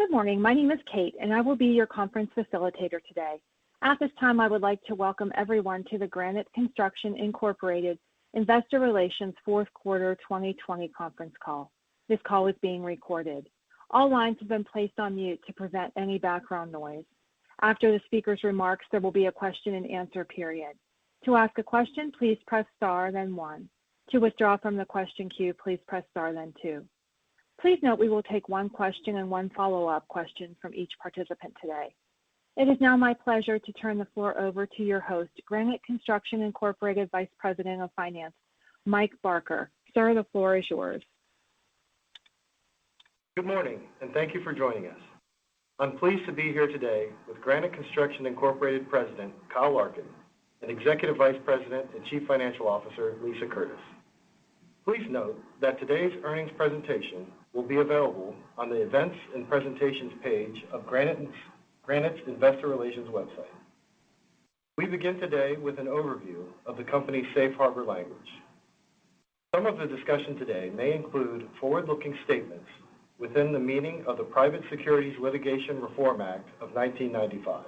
Good morning. My name is Kate, and I will be your conference facilitator today. At this time, I would like to welcome everyone to the Granite Construction Incorporated Investor Relations Fourth Quarter 2020 conference call. This call is being recorded. All lines have been placed on mute to prevent any background noise. After the speaker's remarks, there will be a question and answer period. To ask a question, please press star, then 1. To withdraw from the question queue, please press star, then 2. Please note we will take one question and one follow-up question from each participant today. It is now my pleasure to turn the floor over to your host, Granite Construction Incorporated Vice President of Finance, Mike Barker. Sir, the floor is yours. Good morning, and thank you for joining us. I'm pleased to be here today with Granite Construction Incorporated President Kyle Larkin and Executive Vice President and Chief Financial Officer Lisa Curtis. Please note that today's earnings presentation will be available on the Events and Presentations page of Granite's Investor Relations website. We begin today with an overview of the company's safe harbor language. Some of the discussion today may include forward-looking statements within the meaning of the Private Securities Litigation Reform Act of 1995.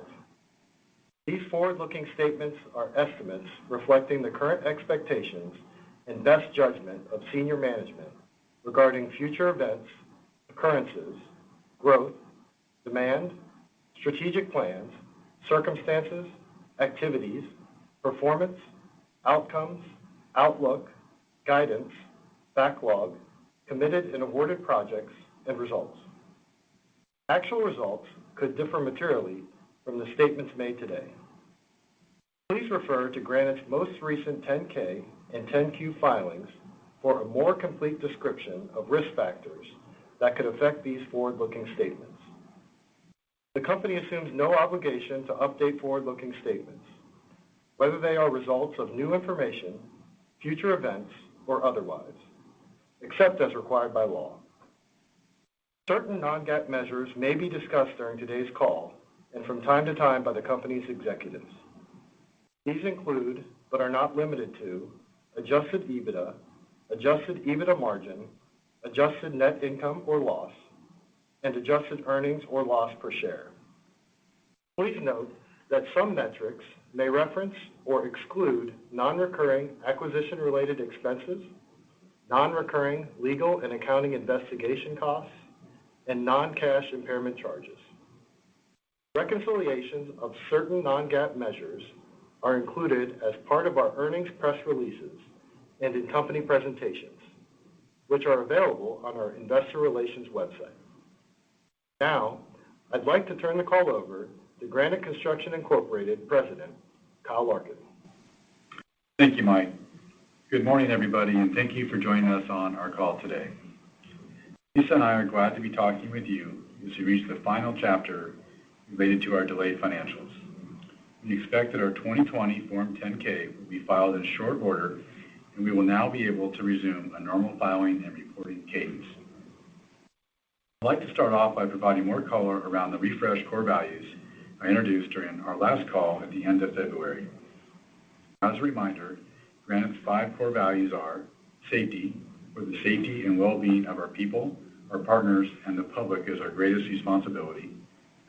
These forward-looking statements are estimates reflecting the current expectations and best judgment of senior management regarding future events, occurrences, growth, demand, strategic plans, circumstances, activities, performance, outcomes, outlook, guidance, backlog, committed and awarded projects, and results. Actual results could differ materially from the statements made today. Please refer to Granite's most recent 10-K and 10-Q filings for a more complete description of risk factors that could affect these forward-looking statements. The company assumes no obligation to update forward-looking statements, whether they are results of new information, future events, or otherwise, except as required by law. Certain non-GAAP measures may be discussed during today's call and from time to time by the company's executives. These include, but are not limited to, adjusted EBITDA margin, adjusted net income or loss, and adjusted earnings or loss per share. Please note that some metrics may reference or exclude non-recurring acquisition-related expenses, non-recurring legal and accounting investigation costs, and non-cash impairment charges. Reconciliations of certain non-GAAP measures are included as part of our earnings press releases and in company presentations, which are available on our Investor Relations website. Now, I'd like to turn the call over to Granite Construction Incorporated President Kyle Larkin. Thank you, Mike. Good morning, everybody, and thank you for joining us on our call today. Lisa and I are glad to be talking with you as we reach the final chapter related to our delayed financials. We expect that our 2020 Form 10-K will be filed in short order, and we will now be able to resume a normal filing and reporting cadence. I'd like to start off by providing more color around the refreshed core values I introduced during our last call at the end of February. As a reminder, Granite's 5 core values are safety, where the safety and well-being of our people, our partners, and the public is our greatest responsibility.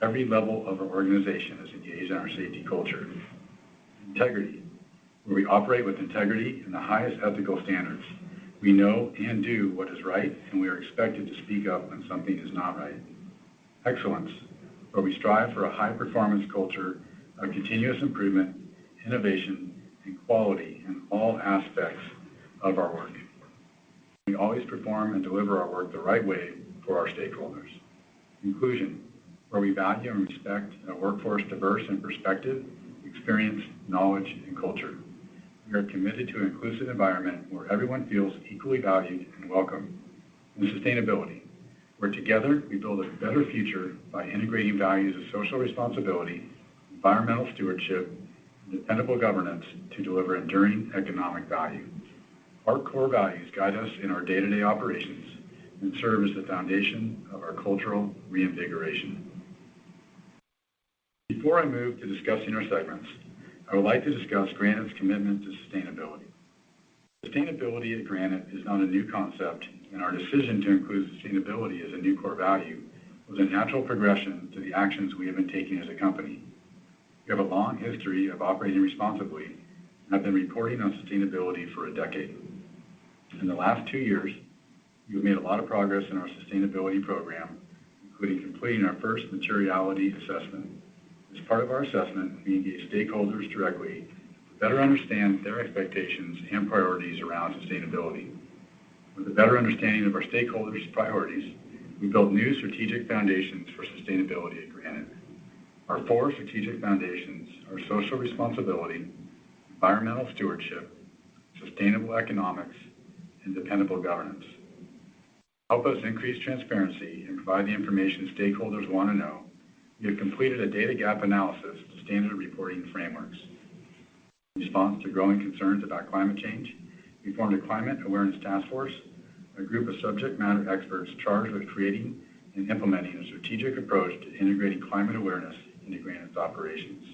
Every level of our organization is engaged in our safety culture. Integrity, where we operate with integrity and the highest ethical standards. We know and do what is right, and we are expected to speak up when something is not right. Excellence, where we strive for a high-performance culture of continuous improvement, innovation, and quality in all aspects of our work. We always perform and deliver our work the right way for our stakeholders. Inclusion, where we value and respect a workforce diverse in perspective, experience, knowledge, and culture. We are committed to an inclusive environment where everyone feels equally valued and welcome. And sustainability, where together we build a better future by integrating values of social responsibility, environmental stewardship, and dependable governance to deliver enduring economic value. Our core values guide us in our day-to-day operations and serve as the foundation of our cultural reinvigoration. Before I move to discussing our segments, I would like to discuss Granite's commitment to sustainability. Sustainability at Granite is not a new concept, and our decision to include sustainability as a new core value was a natural progression to the actions we have been taking as a company. We have a long history of operating responsibly and have been reporting on sustainability for a decade. In the last 2 years, we have made a lot of progress in our sustainability program, including completing our first materiality assessment. As part of our assessment, we engage stakeholders directly to better understand their expectations and priorities around sustainability. With a better understanding of our stakeholders' priorities, we built new strategic foundations for sustainability at Granite. Our 4 strategic foundations are social responsibility, environmental stewardship, sustainable economics, and dependable governance. To help us increase transparency and provide the information stakeholders want to know, we have completed a data gap analysis to standard reporting frameworks. In response to growing concerns about climate change, we formed a climate awareness task force, a group of subject matter experts charged with creating and implementing a strategic approach to integrating climate awareness into Granite's operations.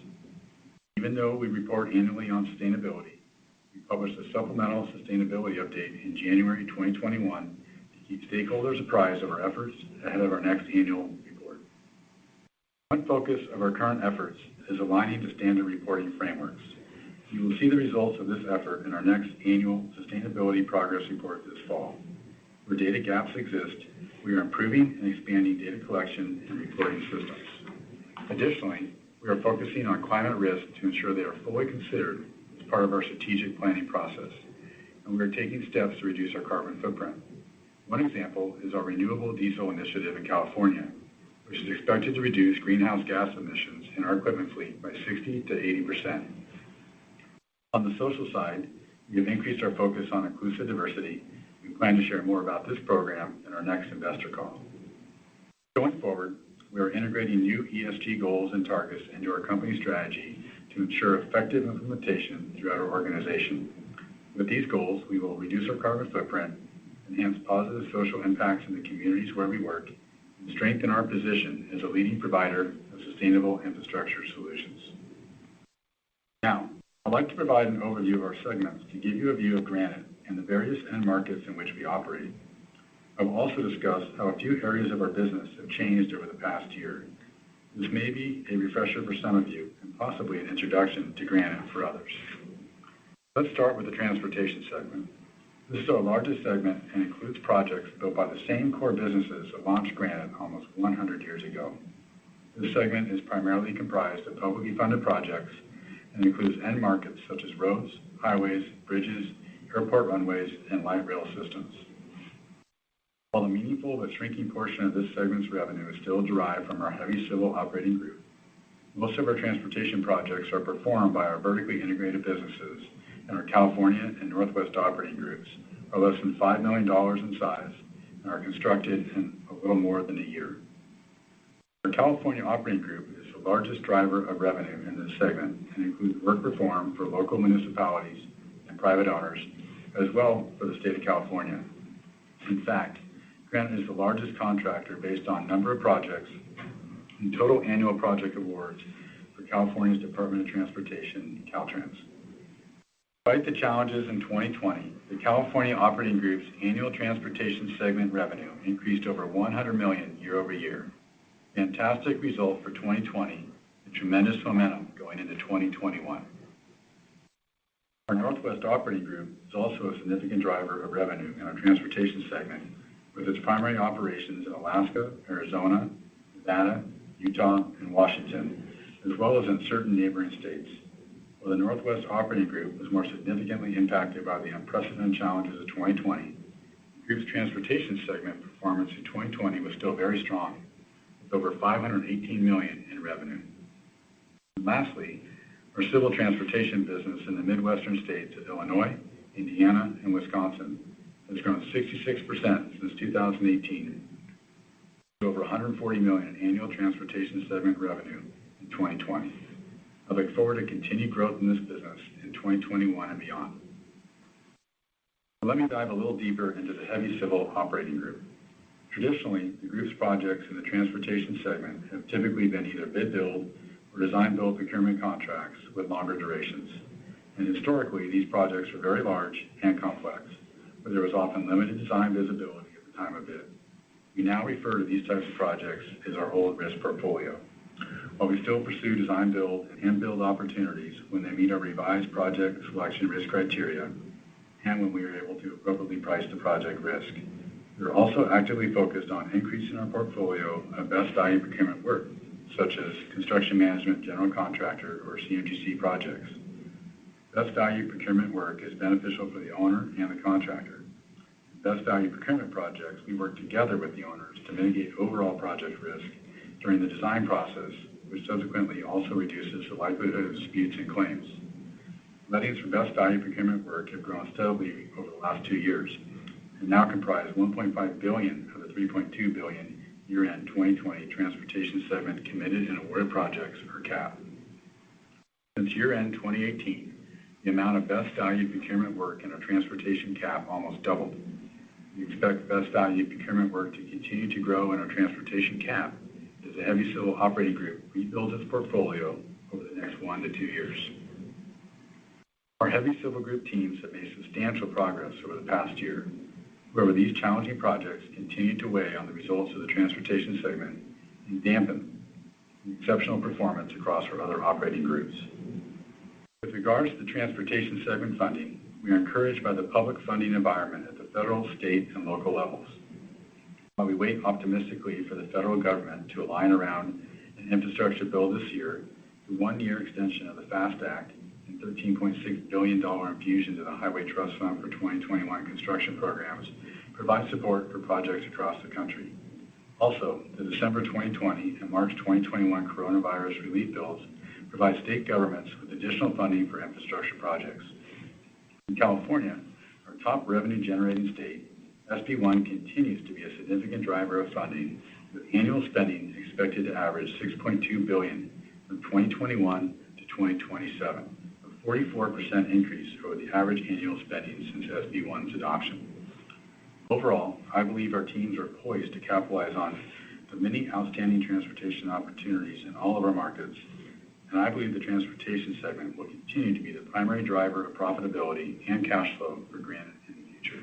Even though we report annually on sustainability, we published a supplemental sustainability update in January 2021 to keep stakeholders apprised of our efforts ahead of our next annual report. One focus of our current efforts is aligning to standard reporting frameworks. You will see the results of this effort in our next annual sustainability progress report this fall. Where data gaps exist, we are improving and expanding data collection and reporting systems. Additionally, we are focusing on climate risk to ensure they are fully considered as part of our strategic planning process, and we are taking steps to reduce our carbon footprint. One example is our renewable diesel initiative in California, which is expected to reduce greenhouse gas emissions in our equipment fleet by 60 to 80%. On the social side, we have increased our focus on inclusive diversity. We plan to share more about this program in our next investor call. Going forward, we are integrating new ESG goals and targets into our company strategy to ensure effective implementation throughout our organization. With these goals, we will reduce our carbon footprint, enhance positive social impacts in the communities where we work, and strengthen our position as a leading provider of sustainable infrastructure solutions. Now, I'd like to provide an overview of our segments to give you a view of Granite and the various end markets in which we operate. I will also discuss how a few areas of our business have changed over the past year. This may be a refresher for some of you and possibly an introduction to Granite for others. Let's start with the transportation segment. This is our largest segment and includes projects built by the same core businesses that launched Granite almost 100 years ago. This segment is primarily comprised of publicly funded projects and includes end markets such as roads, highways, bridges, airport runways, and light rail systems. While a meaningful but shrinking portion of this segment's revenue is still derived from our heavy civil operating group, most of our transportation projects are performed by our vertically integrated businesses, and our California and Northwest operating groups are less than $5 million in size and are constructed in a little more than a year. Our California operating group is the largest driver of revenue in this segment and includes work performed for local municipalities and private owners, as well for the state of California. In fact, Granite is the largest contractor based on number of projects and total annual project awards for California's Department of Transportation, Caltrans. Despite the challenges in 2020, the California operating group's annual transportation segment revenue increased over $100 million year over year. Fantastic result for 2020 and tremendous momentum going into 2021. Our Northwest operating group is also a significant driver of revenue in our transportation segment, with its primary operations in Alaska, Arizona, Nevada, Utah, and Washington, as well as in certain neighboring states. While the Northwest operating group was more significantly impacted by the unprecedented challenges of 2020, the group's transportation segment performance in 2020 was still very strong, with over $518 million in revenue. And lastly, our civil transportation business in the Midwestern states of Illinois, Indiana, and Wisconsin has grown 66% since 2018 to over $140 million in annual transportation segment revenue in 2020. I look forward to continued growth in this business in 2021 and beyond. So let me dive a little deeper into the heavy civil operating group. Traditionally, the group's projects in the transportation segment have typically been either bid-build or design-build procurement contracts with longer durations. And historically, these projects were very large and complex, where there was often limited design visibility at the time of bid. We now refer to these types of projects as our old risk portfolio. While we still pursue design build and build opportunities when they meet our revised project selection risk criteria and when we are able to appropriately price the project risk. We are also actively focused on increasing our portfolio of best value procurement work, such as construction management, general contractor, or CMGC projects. Best value procurement work is beneficial for the owner and the contractor. In best value procurement projects, we work together with the owners to mitigate overall project risk during the design process, which subsequently also reduces the likelihood of disputes and claims. Lettings for best value procurement work have grown steadily over the last 2 years and now comprise $1.5 billion of the $3.2 billion year-end 2020 Transportation Segment Committed and Awarded Projects, or CAP. Since year-end 2018, the amount of best value procurement work in our transportation CAP almost doubled. We expect best value procurement work to continue to grow in our transportation CAP as the Heavy Civil Operating Group rebuilds its portfolio over the next 1 to 2 years. Our Heavy Civil Group teams have made substantial progress over the past year. However, these challenging projects continue to weigh on the results of the transportation segment and dampen the exceptional performance across our other operating groups. With regards to the transportation segment funding, we are encouraged by the public funding environment at the federal, state, and local levels. While we wait optimistically for the federal government to align around an infrastructure bill this year, the 1-year extension of the FAST Act and $13.6 billion infusion to the Highway Trust Fund for 2021 construction programs provide support for projects across the country. Also, the December 2020 and March 2021 coronavirus relief bills provide state governments with additional funding for infrastructure projects. In California, our top revenue-generating state, SB 1 continues to be a significant driver of funding, with annual spending expected to average $6.2 billion from 2021 to 2027, a 44% increase over the average annual spending since SB 1's adoption. Overall, I believe our teams are poised to capitalize on the many outstanding transportation opportunities in all of our markets, and I believe the transportation segment will continue to be the primary driver of profitability and cash flow for Granite in the future.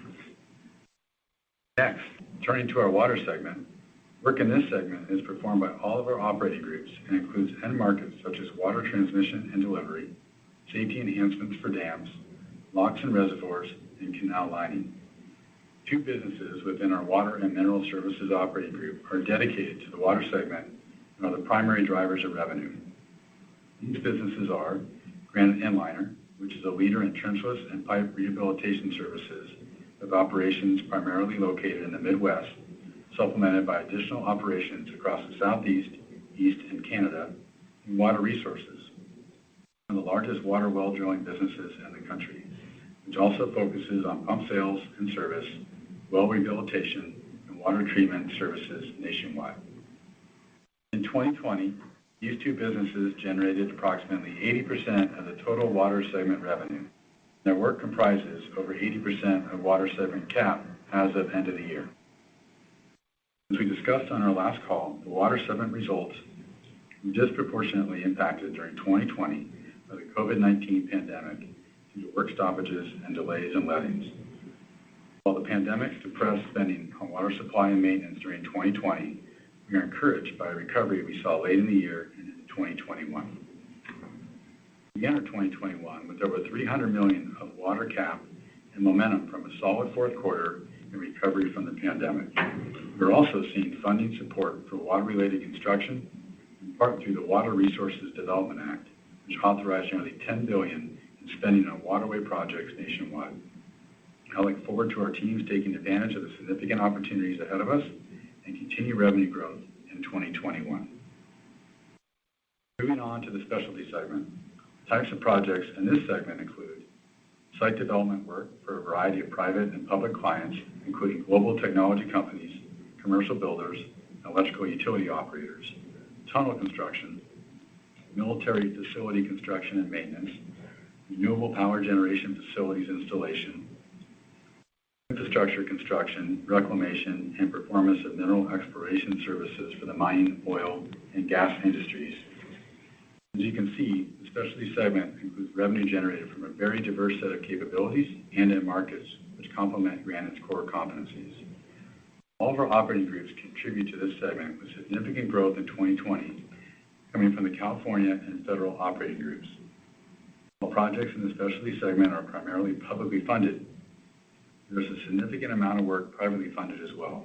Next, turning to our water segment, work in this segment is performed by all of our operating groups and includes end markets such as water transmission and delivery, safety enhancements for dams, locks and reservoirs, and canal lining. 2 businesses within our Water and Mineral Services operating group are dedicated to the water segment and are the primary drivers of revenue. These businesses are Granite Inliner, which is a leader in trenchless and pipe rehabilitation services with operations primarily located in the Midwest, supplemented by additional operations across the Southeast, East, and Canada, and Water Resources, one of the largest water well drilling businesses in the country, which also focuses on pump sales and service, well rehabilitation, and water treatment services nationwide. In 2020, these 2 businesses generated approximately 80% of the total water segment revenue. Their work comprises over 80% of water segment CAP as of end of the year. As we discussed on our last call, the water segment results were disproportionately impacted during 2020 by the COVID-19 pandemic due to work stoppages and delays in lettings. While the pandemic depressed spending on water supply and maintenance during 2020, we are encouraged by a recovery we saw late in the year and into 2021. We entered 2021 with over $300 million of water CAP and momentum from a solid fourth quarter and recovery from the pandemic. We're also seeing funding support for water-related construction, in part through the Water Resources Development Act, which authorized nearly $10 billion in spending on waterway projects nationwide. I look forward to our teams taking advantage of the significant opportunities ahead of us and continue revenue growth in 2021. Moving on to the specialty segment, types of projects in this segment include site development work for a variety of private and public clients, including global technology companies, commercial builders, and electrical utility operators, tunnel construction, military facility construction and maintenance, renewable power generation facilities installation, infrastructure construction, reclamation, and performance of mineral exploration services for the mining, oil, and gas industries. As you can see, the specialty segment includes revenue generated from a very diverse set of capabilities and end markets, which complement Granite's core competencies. All of our operating groups contribute to this segment with significant growth in 2020 coming from the California and federal operating groups. While projects in the specialty segment are primarily publicly funded, there is a significant amount of work privately funded as well.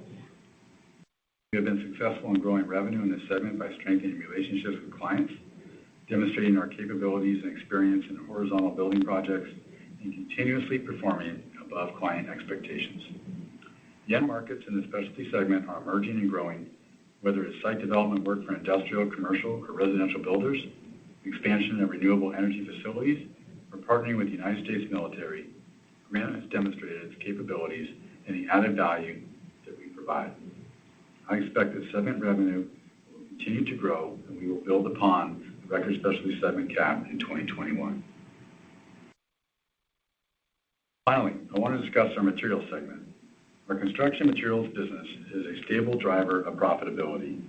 We have been successful in growing revenue in this segment by strengthening relationships with clients, demonstrating our capabilities and experience in horizontal building projects, and continuously performing above client expectations. The end markets in the specialty segment are emerging and growing, whether it's site development work for industrial, commercial, or residential builders, expansion of renewable energy facilities, or partnering with the United States military. Granite has demonstrated its capabilities and the added value that we provide. I expect that segment revenue will continue to grow, and we will build upon the record specialty segment cap in 2021. Finally, I want to discuss our materials segment. Our construction materials business is a stable driver of profitability,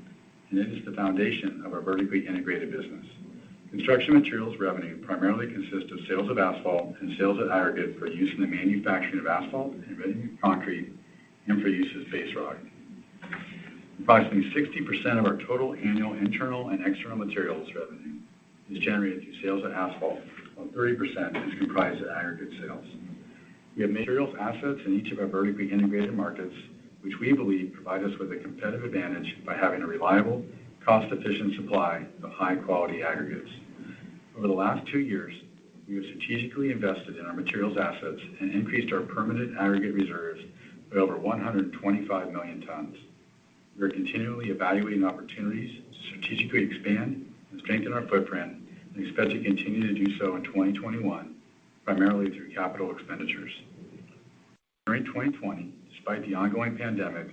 and it is the foundation of our vertically integrated business. Construction materials revenue primarily consists of sales of asphalt and sales of aggregate for use in the manufacturing of asphalt and ready-mix concrete and for use as base rock. Approximately 60% of our total annual internal and external materials revenue is generated through sales of asphalt, while 30% is comprised of aggregate sales. We have materials assets in each of our vertically integrated markets, which we believe provide us with a competitive advantage by having a reliable, cost-efficient supply of high-quality aggregates. Over the last 2 years, we have strategically invested in our materials assets and increased our permanent aggregate reserves by over 125 million tons. We are continually evaluating opportunities to strategically expand and strengthen our footprint and expect to continue to do so in 2021, primarily through capital expenditures. During 2020, despite the ongoing pandemic,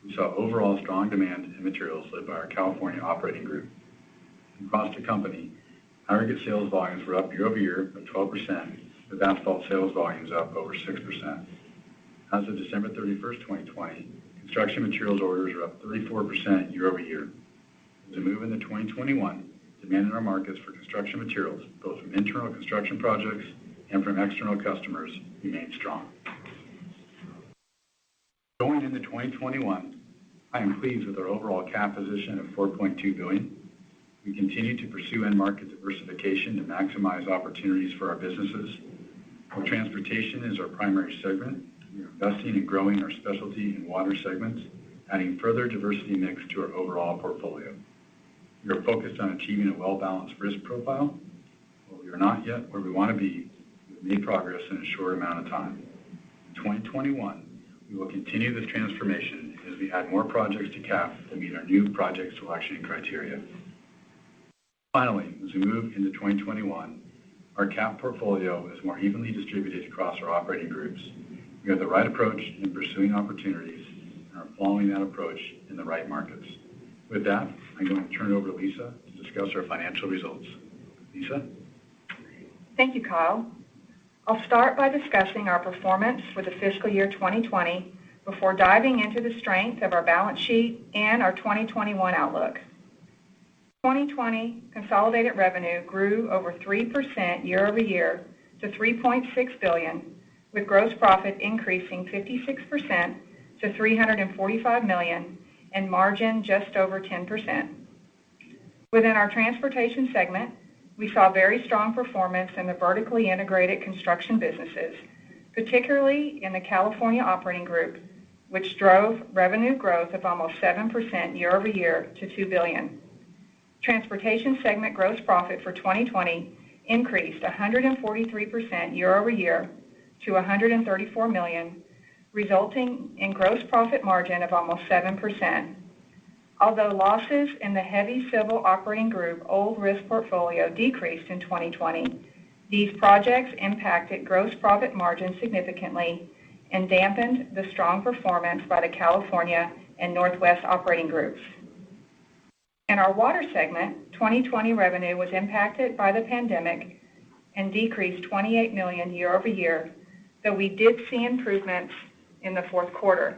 we saw overall strong demand in materials led by our California operating group. Across the company, aggregate sales volumes were up year over year by 12%, with asphalt sales volumes up over 6%. As of December 31st, 2020, construction materials orders are up 34% year over year. As we move into 2021, demand in our markets for construction materials, both from internal construction projects and from external customers, remains strong. Going into 2021, I am pleased with our overall cap position of $4.2 billion. We continue to pursue end market diversification to maximize opportunities for our businesses. While transportation is our primary segment, we are investing in growing our specialty and water segments, adding further diversity mix to our overall portfolio. We are focused on achieving a well-balanced risk profile. While we are not yet where we want to be, we have made progress in a short amount of time. In 2021, we will continue this transformation as we add more projects to CAP to meet our new project selection criteria. Finally, as we move into 2021, our CAP portfolio is more evenly distributed across our operating groups. We have the right approach in pursuing opportunities and are following that approach in the right markets. With that, I'm going to turn it over to Lisa to discuss our financial results. Lisa? Thank you, Kyle. I'll start by discussing our performance for the fiscal year 2020 before diving into the strength of our balance sheet and our 2021 outlook. 2020 consolidated revenue grew over 3% year over year to $3.6 billion, with gross profit increasing 56% to $345 million and margin just over 10%. Within our transportation segment, we saw very strong performance in the vertically integrated construction businesses, particularly in the California operating group, which drove revenue growth of almost 7% year over year to $2 billion. Transportation segment gross profit for 2020 increased 143% year over year to $134 million, resulting in gross profit margin of almost 7%. Although losses in the heavy civil operating group old risk portfolio decreased in 2020, these projects impacted gross profit margin significantly and dampened the strong performance by the California and Northwest operating groups. In our water segment, 2020 revenue was impacted by the pandemic and decreased $28 million year over year, though we did see improvements in the fourth quarter.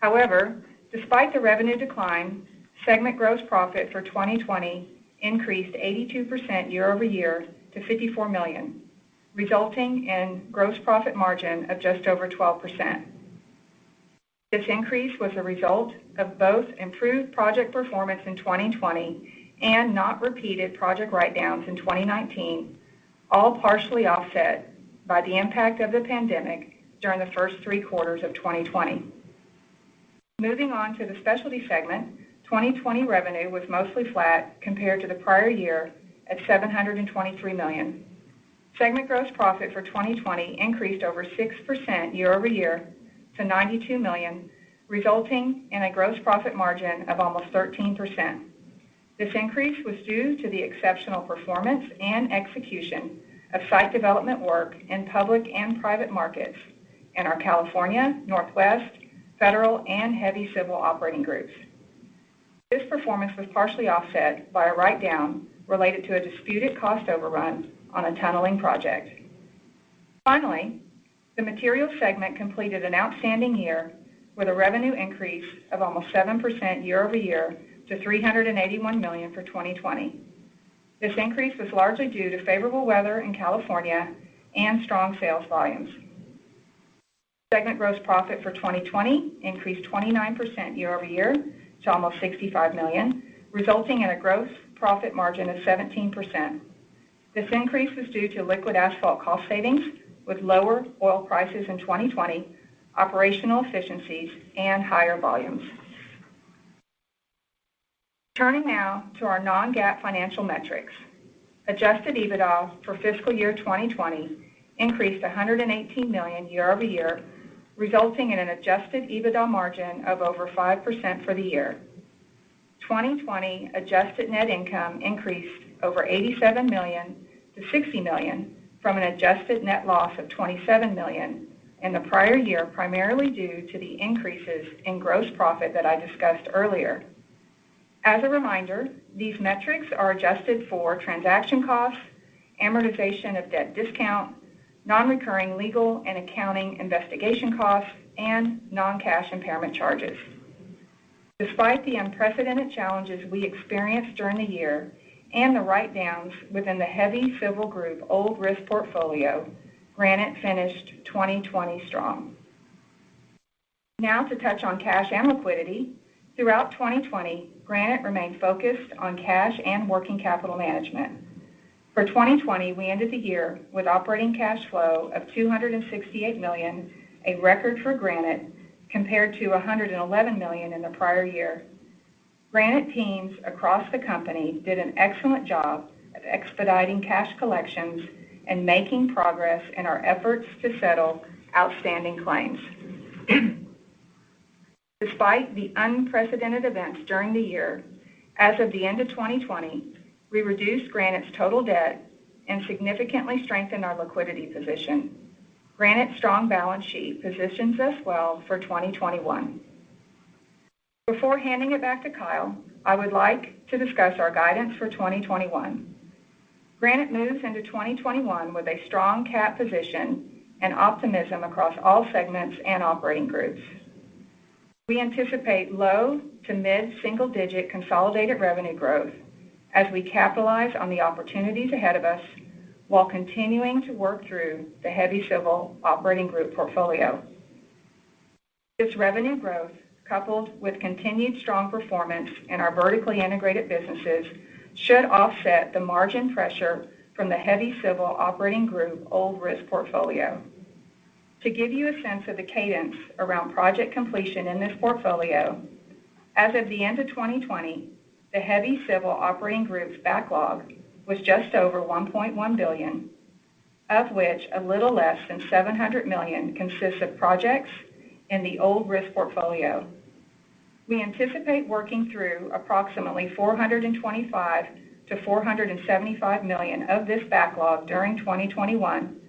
However, despite the revenue decline, segment gross profit for 2020 increased 82% year over year to $54 million, resulting in gross profit margin of just over 12%. This increase was a result of both improved project performance in 2020 and not repeated project write-downs in 2019, all partially offset by the impact of the pandemic during the first 3 quarters of 2020. Moving on to the specialty segment, 2020 revenue was mostly flat compared to the prior year at $723 million. Segment gross profit for 2020 increased over 6% year over year to $92 million, resulting in a gross profit margin of almost 13%. This increase was due to the exceptional performance and execution of site development work in public and private markets in our California, Northwest, federal, and heavy civil operating groups. This performance was partially offset by a write-down related to a disputed cost overrun on a tunneling project. Finally, the materials segment completed an outstanding year with a revenue increase of almost 7% year over year to $381 million for 2020. This increase was largely due to favorable weather in California and strong sales volumes. Segment gross profit for 2020 increased 29% year over year to almost $65 million, resulting in a gross profit margin of 17%. This increase was due to liquid asphalt cost savings with lower oil prices in 2020, operational efficiencies, and higher volumes. Turning now to our non-GAAP financial metrics. Adjusted EBITDA for fiscal year 2020 increased $118 million year over year, resulting in an adjusted EBITDA margin of over 5% for the year. 2020 adjusted net income increased over $87 million to $60 million from an adjusted net loss of $27 million in the prior year, primarily due to the increases in gross profit that I discussed earlier. As a reminder, these metrics are adjusted for transaction costs, amortization of debt discount, non-recurring legal and accounting investigation costs, and non-cash impairment charges. Despite the unprecedented challenges we experienced during the year and the write-downs within the heavy civil group old risk portfolio, Granite finished 2020 strong. Now to touch on cash and liquidity. Throughout 2020, Granite remained focused on cash and working capital management. For 2020, we ended the year with operating cash flow of $268 million, a record for Granite, compared to $111 million in the prior year. Granite teams across the company did an excellent job of expediting cash collections and making progress in our efforts to settle outstanding claims. Despite the unprecedented events during the year, as of the end of 2020, we reduced Granite's total debt and significantly strengthened our liquidity position. Granite's strong balance sheet positions us well for 2021. Before handing it back to Kyle, I would like to discuss our guidance for 2021. Granite moves into 2021 with a strong cap position and optimism across all segments and operating groups. We anticipate low to mid-single-digit consolidated revenue growth as we capitalize on the opportunities ahead of us while continuing to work through the heavy civil operating group portfolio. This revenue growth, coupled with continued strong performance in our vertically integrated businesses, should offset the margin pressure from the heavy civil operating group old risk portfolio. To give you a sense of the cadence around project completion in this portfolio, as of the end of 2020, the heavy civil operating group's backlog was just over $1.1 billion, of which a little less than $700 million consists of projects in the old risk portfolio. We anticipate working through approximately $425 to $475 million of this backlog during 2021,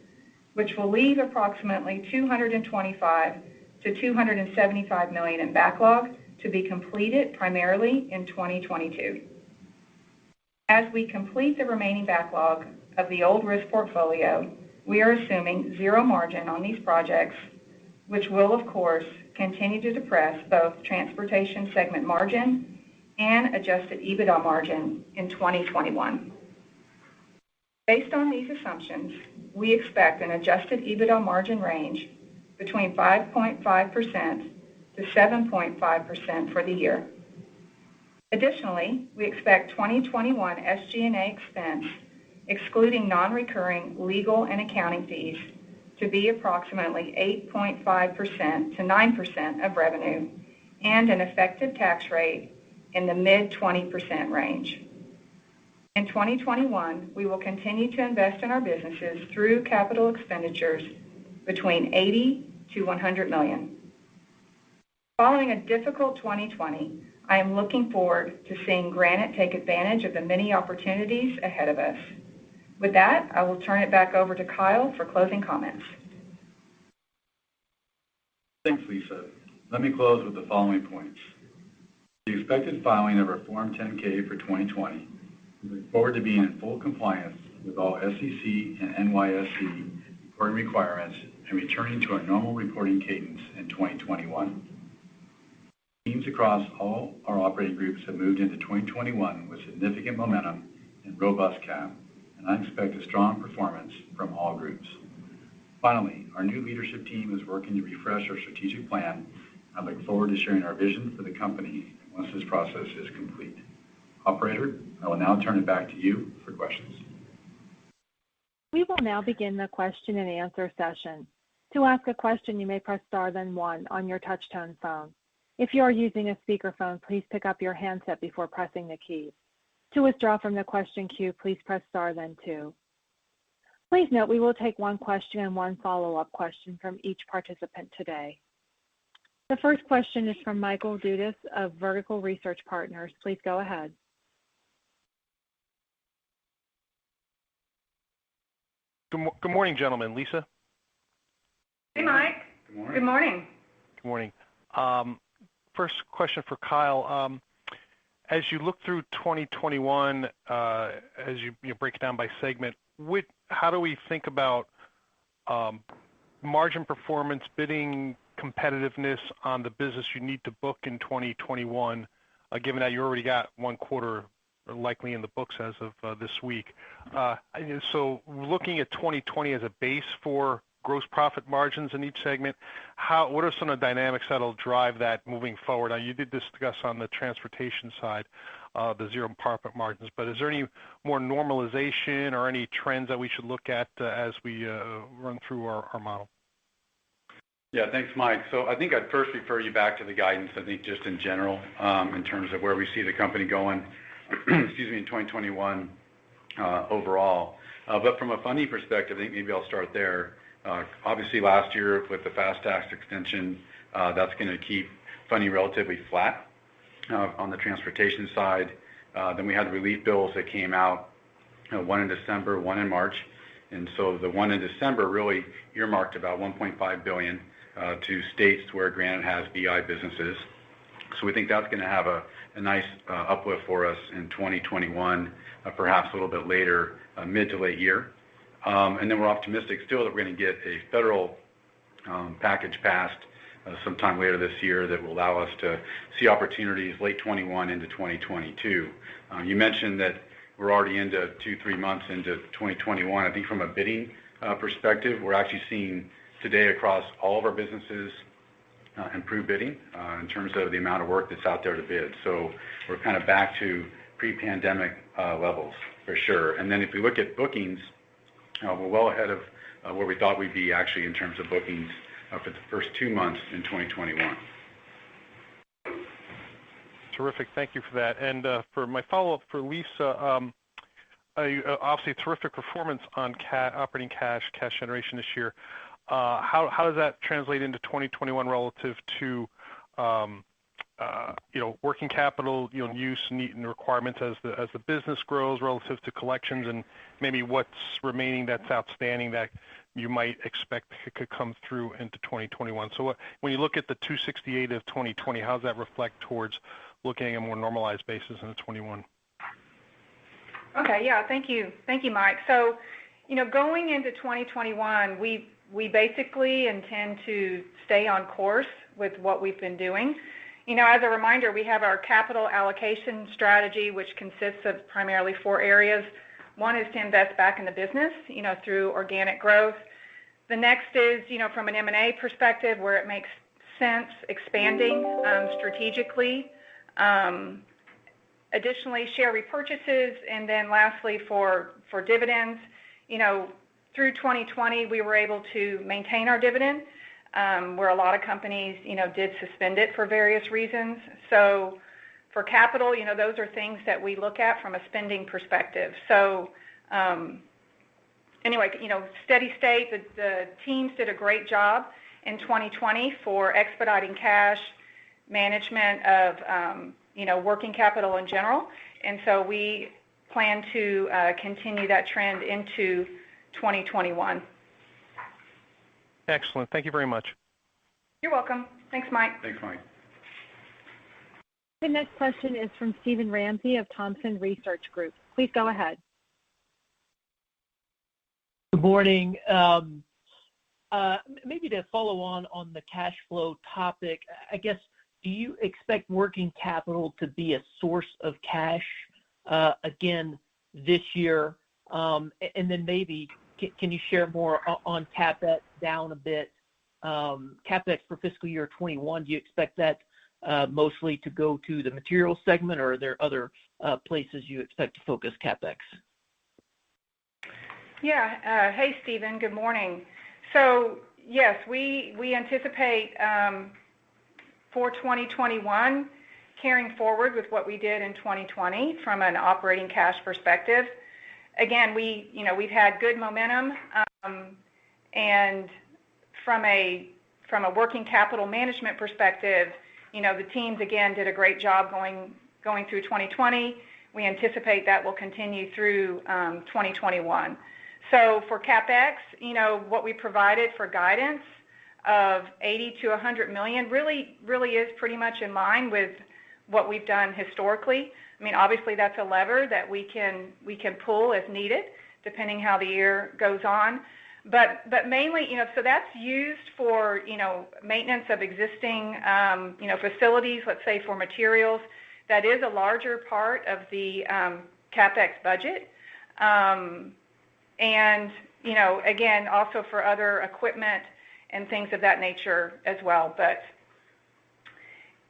which will leave approximately $225 to $275 million in backlog to be completed primarily in 2022. As we complete the remaining backlog of the old risk portfolio, we are assuming zero margin on these projects, which will, of course, continue to depress both transportation segment margin and adjusted EBITDA margin in 2021. Based on these assumptions, we expect an adjusted EBITDA margin range between 5.5% to 7.5% for the year. Additionally, we expect 2021 SG&A expense, excluding non-recurring legal and accounting fees, to be approximately 8.5% to 9% of revenue and an effective tax rate in the mid-20% range. In 2021, we will continue to invest in our businesses through capital expenditures between $80 to $100 million. Following a difficult 2020, I am looking forward to seeing Granite take advantage of the many opportunities ahead of us. With that, I will turn it back over to Kyle for closing comments. Thanks, Lisa. Let me close with the following points. The expected filing of our Form 10-K for 2020. We look forward to being in full compliance with all SEC and NYSE reporting requirements and returning to our normal reporting cadence in 2021. Teams across all our operating groups have moved into 2021 with significant momentum and robust CAP, and I expect a strong performance from all groups. Finally, our new leadership team is working to refresh our strategic plan. I look forward to sharing our vision for the company once this process is complete. Operator, I will now turn it back to you for questions. We will now begin the question and answer session. To ask a question, you may press star then one on your touch-tone phone. If you are using a speakerphone, please pick up your handset before pressing the keys. To withdraw from the question queue, please press star then two. Please note we will take one question and one follow-up question from each participant today. The first question is from Michael Dudas of Vertical Research Partners. Please go ahead. Good morning, gentlemen. Lisa? Hey, Mike. Good morning. Good morning. Good morning. First question for Kyle. As you look through 2021, as you break it down by segment, how do we think about margin performance, bidding competitiveness on the business you need to book in 2021, given that you already got one quarter likely in the books as of this week? So looking at 2020 as a base for gross profit margins in each segment, what are some of the dynamics that'll drive that moving forward? Now, you did discuss on the transportation side the zero profit margins, but is there any more normalization or any trends that we should look at as we run through our model? Yeah, thanks, Mike. So I think I'd first refer you back to the guidance, I think just in general, in terms of where we see the company going, in 2021 overall. But from a funding perspective, I think maybe I'll start there. Obviously, last year with the FAST tax extension, that's going to keep funding relatively flat on the transportation side. Then we had relief bills that came out, one in December, one in March. And so the one in December really earmarked about $1.5 billion to states where Granite has BI businesses. So we think that's going to have a nice uplift for us in 2021, perhaps a little bit later, mid to late year. And then we're optimistic still that we're going to get a federal package passed sometime later this year that will allow us to see opportunities late 21 into 2022. You mentioned that we're already into 2-3 months into 2021. I think from a bidding perspective, we're actually seeing today across all of our businesses improved bidding in terms of the amount of work that's out there to bid. So we're kind of back to pre-pandemic levels for sure. And then if we look at bookings, we're well ahead of where we thought we'd be actually in terms of bookings for the first 2 months in 2021. Terrific. Thank you for that. And for my follow-up for Lisa, obviously terrific performance on operating cash generation this year. How does that translate into 2021 relative to working capital use and requirements as the business grows relative to collections, and maybe what's remaining that's outstanding that you might expect could come through into 2021? So when you look at the 268 of 2020, how does that reflect towards looking at a more normalized basis into 21? Okay, yeah, thank you, Mike. So, going into 2021, we basically intend to stay on course with what we've been doing. As a reminder, we have our capital allocation strategy, which consists of primarily 4 areas. One is to invest back in the business, through organic growth. The next is, from an M&A perspective, where it makes sense expanding strategically. Additionally, share repurchases, and then lastly for dividends. Through 2020, we were able to maintain our dividend, where a lot of companies, did suspend it for various reasons. So for capital, those are things that we look at from a spending perspective. So anyway, steady state, the teams did a great job in 2020 for expediting cash, management of, working capital in general. And so we plan to continue that trend into 2021. Excellent. Thank you very much. You're welcome. Thanks, Mike. Thanks, Mike. The next question is from Steven Ramsey of Thompson Research Group. Please go ahead. Good morning. Maybe to follow on the cash flow topic, I guess, do you expect working capital to be a source of cash again this year? And then maybe can you share more on CapEx down a bit? CapEx for fiscal year 21, do you expect that mostly to go to the materials segment, or are there other places you expect to focus CapEx? Yeah. Hey, Stephen. Good morning. So, yes, we anticipate for 2021 carrying forward with what we did in 2020 from an operating cash perspective. Again, we've had good momentum, and from a working capital management perspective, the teams again did a great job going through 2020. We anticipate that will continue through 2021. So for CapEx, what we provided for guidance of $80 to $100 million really is pretty much in line with what we've done historically. I mean, obviously that's a lever that we can pull as needed, depending how the year goes on. But mainly, so that's used for, maintenance of existing, facilities, let's say for materials. That is a larger part of the CapEx budget. And, again, also for other equipment and things of that nature as well.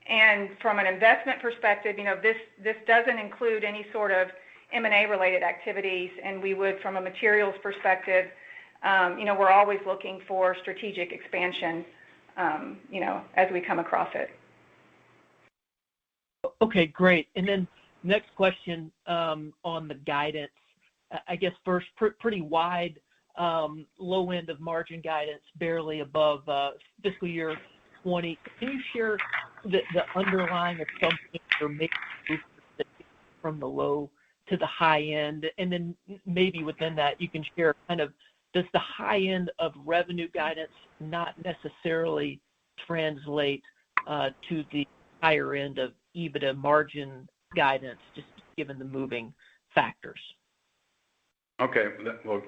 And from an investment perspective, this doesn't include any sort of M&A related activities, and we would, from a materials perspective, we're always looking for strategic expansion, as we come across it. Okay, great. And then next question on the guidance. I guess first, pretty wide low end of margin guidance, barely above fiscal year 20. Can you share the underlying assumptions or making from the low to the high end? And then maybe within that, you can share kind of, does the high end of revenue guidance not necessarily translate to the higher end of EBITDA margin guidance, just given the moving factors? Okay. Well,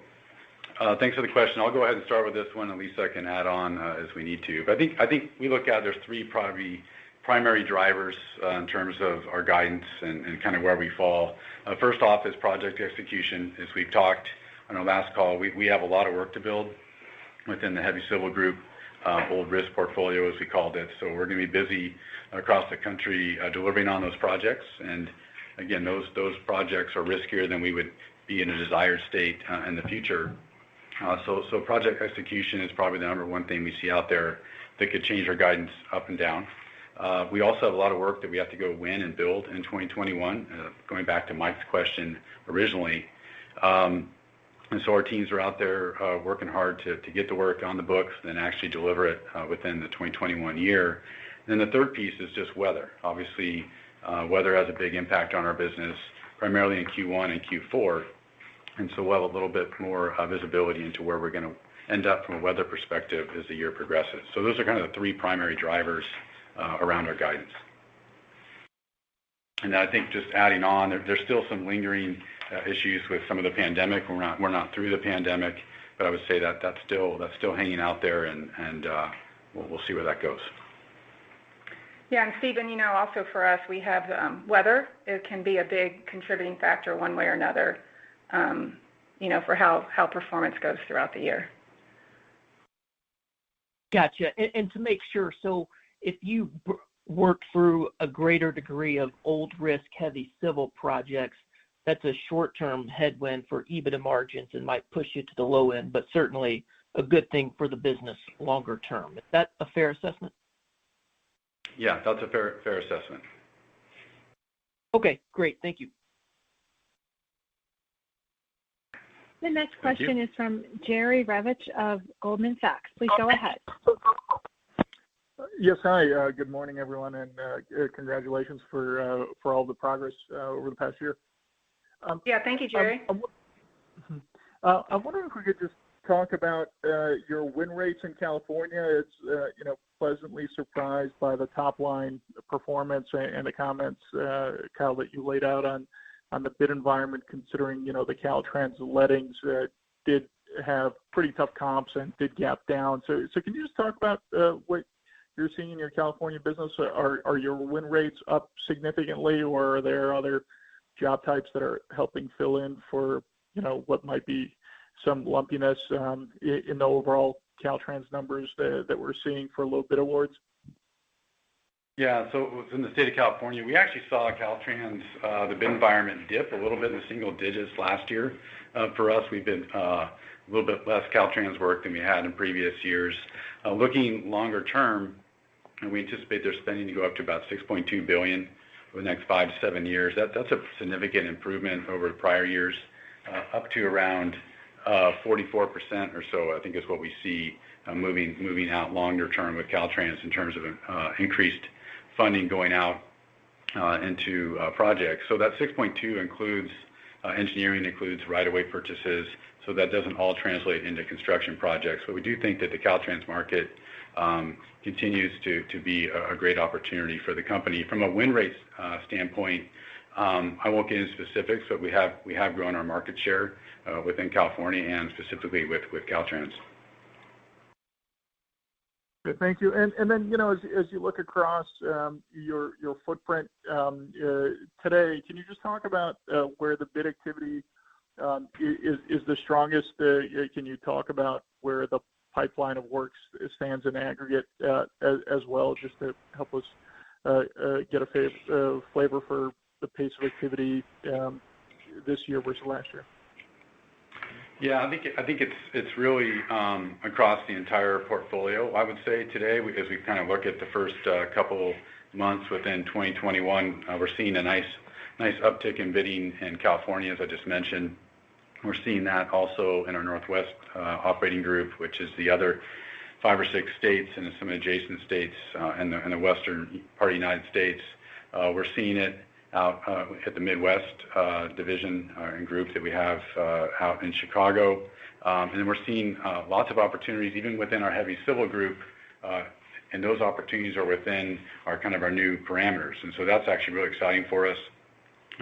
thanks for the question. I'll go ahead and start with this one, and Lisa can add on as we need to. But I think we look at there's three primary drivers in terms of our guidance and kind of where we fall. First off is project execution. As we've talked on our last call, we have a lot of work to build within the heavy civil group, old risk portfolio as we called it. So we're going to be busy across the country delivering on those projects. And again, those projects are riskier than we would be in a desired state in the future. So project execution is probably the number one thing we see out there that could change our guidance up and down. We also have a lot of work that we have to go win and build in 2021, going back to Mike's question originally. And so our teams are out there working hard to get the work on the books and actually deliver it within the 2021 year. And then the third piece is just weather. Obviously, weather has a big impact on our business, primarily in Q1 and Q4. And so we'll have a little bit more visibility into where we're going to end up from a weather perspective as the year progresses. So those are kind of the three primary drivers around our guidance. And I think just adding on, there's still some lingering issues with some of the pandemic. We're not through the pandemic, but I would say that's still hanging out there, and we'll see where that goes. Yeah, and Stephen, also for us, we have weather. It can be a big contributing factor one way or another, for how performance goes throughout the year. Gotcha. And to make sure, so if you work through a greater degree of old risk heavy civil projects, that's a short-term headwind for EBITDA margins and might push you to the low end, but certainly a good thing for the business longer term. Is that a fair assessment? Yeah, that's a fair assessment. Okay, great. Thank you. The next question is from Jerry Revich of Goldman Sachs. Please go ahead. Yes, hi. Good morning, everyone, and congratulations for all the progress over the past year. Yeah, thank you, Jerry. I'm wondering if we could just talk about your win rates in California. It's pleasantly surprised by the top line performance and the comments, Kyle, that you laid out on the bid environment, considering the Caltrans lettings did have pretty tough comps and did gap down. So can you just talk about what you're seeing in your California business? Are your win rates up significantly, or are there other job types that are helping fill in for what might be some lumpiness in the overall Caltrans numbers that we're seeing for low bid awards? Yeah, so in the state of California, we actually saw Caltrans, the bid environment dip a little bit in the single digits last year. For us, we've been a little bit less Caltrans work than we had in previous years. Looking longer term, we anticipate their spending to go up to about $6.2 billion over the next 5 to 7 years. That's a significant improvement over prior years, up to around 44% or so, I think is what we see moving out longer term with Caltrans in terms of increased funding going out into projects. So that 6.2 includes engineering, includes right-of-way purchases, so that doesn't all translate into construction projects. But we do think that the Caltrans market continues to be a great opportunity for the company. From a win rate standpoint, I won't get into specifics, but we have grown our market share within California and specifically with Caltrans. Good, thank you. And then as you look across your footprint today, can you just talk about where the bid activity is the strongest? Can you talk about where the pipeline of work stands in aggregate as well, just to help us get a flavor for the pace of activity this year versus last year? Yeah, I think it's really across the entire portfolio. I would say today, as we kind of look at the first couple months within 2021, we're seeing a nice uptick in bidding in California, as I just mentioned. We're seeing that also in our Northwest operating group, which is the other 5 or 6 states and some adjacent states in the western part of the United States. We're seeing it out at the Midwest division and group that we have out in Chicago. And then we're seeing lots of opportunities even within our heavy civil group, and those opportunities are within our new parameters. And so that's actually really exciting for us.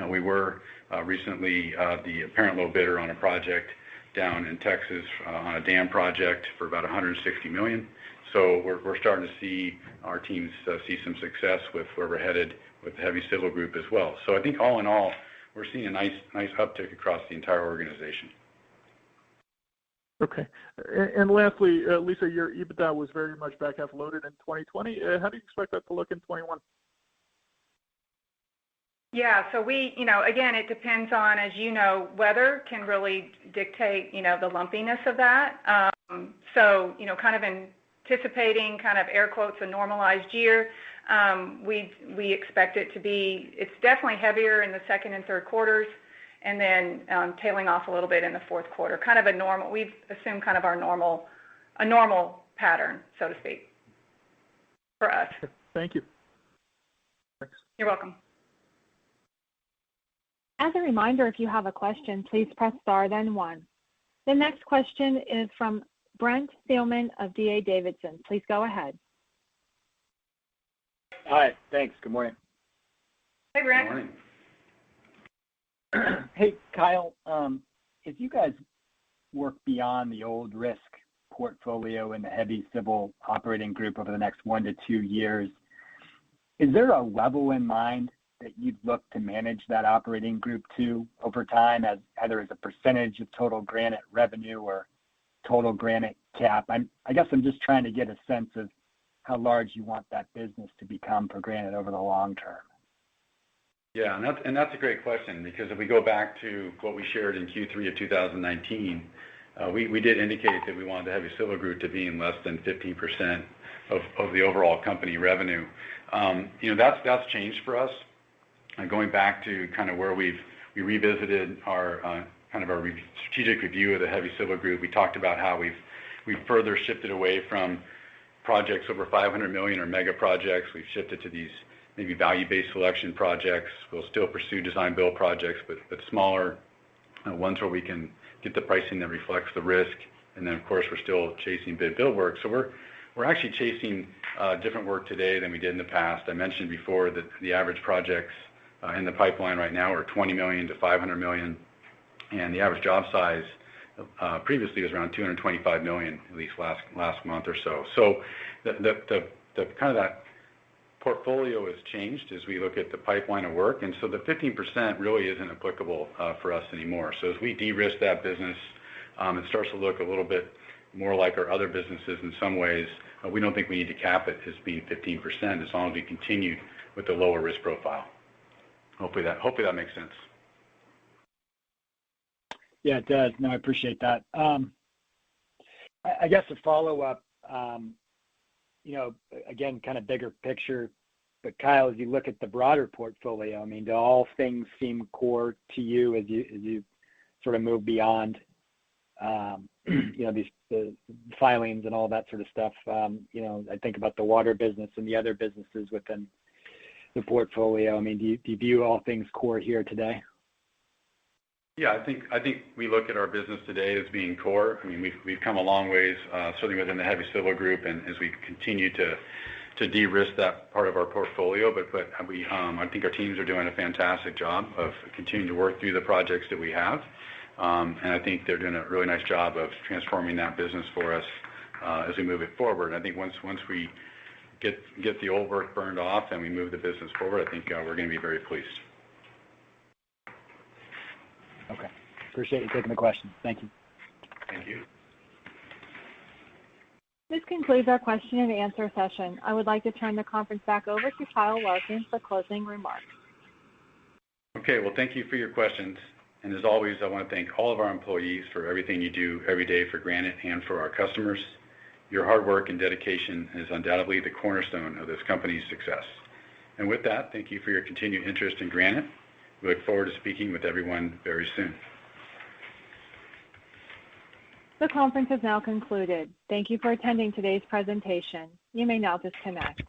We were recently the apparent low bidder on a project down in Texas on a dam project for about $160 million. So we're starting to see our teams see some success with where we're headed with the heavy civil group as well. So I think all in all, we're seeing a nice uptick across the entire organization. Okay. And lastly, Lisa, your EBITDA was very much back half loaded in 2020. How do you expect that to look in 21? Yeah, so we, again, it depends on, as weather can really dictate, the lumpiness of that. So, kind of anticipating air quotes a normalized year. We expect it to be, it's definitely heavier in the second and third quarters, and then tailing off a little bit in the fourth quarter. Kind of a normal, we've assumed kind of a normal pattern, so to speak, for us. Thank you. Thanks. You're welcome. As a reminder, if you have a question, please press star then 1. The next question is from Brent Thielman of D.A. Davidson. Please go ahead. Hi, thanks. Good morning. Hey, Brent. Good morning. Hey, Kyle, if you guys work beyond the old risk portfolio in the heavy civil operating group over the next 1 to 2 years, is there a level in mind that you'd look to manage that operating group to over time, as either as a percentage of total Granite revenue or total Granite cap? I guess I'm just trying to get a sense of how large you want that business to become for Granite over the long term? Yeah, and that's a great question, because if we go back to what we shared in Q3 of 2019, we did indicate that we wanted the heavy civil group to be in less than 15% of the overall company revenue. That's changed for us. Going back to kind of where we revisited our strategic review of the heavy civil group, we talked about how we've further shifted away from projects over $500 million or mega projects. We've shifted to these maybe value-based selection projects. We'll still pursue design-build projects, but smaller ones where we can get the pricing that reflects the risk. And then, of course, we're still chasing bid-build work. So we're actually chasing different work today than we did in the past. I mentioned before that the average projects in the pipeline right now are $20 million to $500 million, and the average job size previously was around $225 million, at least last month or so. So the kind of that portfolio has changed as we look at the pipeline of work, and so the 15% really isn't applicable for us anymore. So as we de-risk that business, it starts to look a little bit more like our other businesses in some ways. We don't think we need to cap it as being 15% as long as we continue with the lower risk profile. Hopefully that makes sense. Yeah, it does. No, I appreciate that. I guess a follow-up, again, kind of bigger picture, but Kyle, as you look at the broader portfolio, I mean, do all things seem core to you as you sort of move beyond, the filings and all that sort of stuff? I think about the water business and the other businesses within the portfolio. I mean, do you view all things core here today? Yeah, I think we look at our business today as being core. I mean, we've come a long ways, certainly within the heavy civil group, and as we continue to de-risk that part of our portfolio. But I think our teams are doing a fantastic job of continuing to work through the projects that we have, and I think they're doing a really nice job of transforming that business for us as we move it forward. And I think once we get the old work burned off and we move the business forward, I think we're going to be very pleased. Okay. Appreciate you taking the question. Thank you. Thank you. This concludes our question and answer session. I would like to turn the conference back over to Kyle Larkin for closing remarks. Okay, well, thank you for your questions. And as always, I want to thank all of our employees for everything you do every day for Granite and for our customers. Your hard work and dedication is undoubtedly the cornerstone of this company's success. And with that, thank you for your continued interest in Granite. We look forward to speaking with everyone very soon. The conference has now concluded. Thank you for attending today's presentation. You may now disconnect.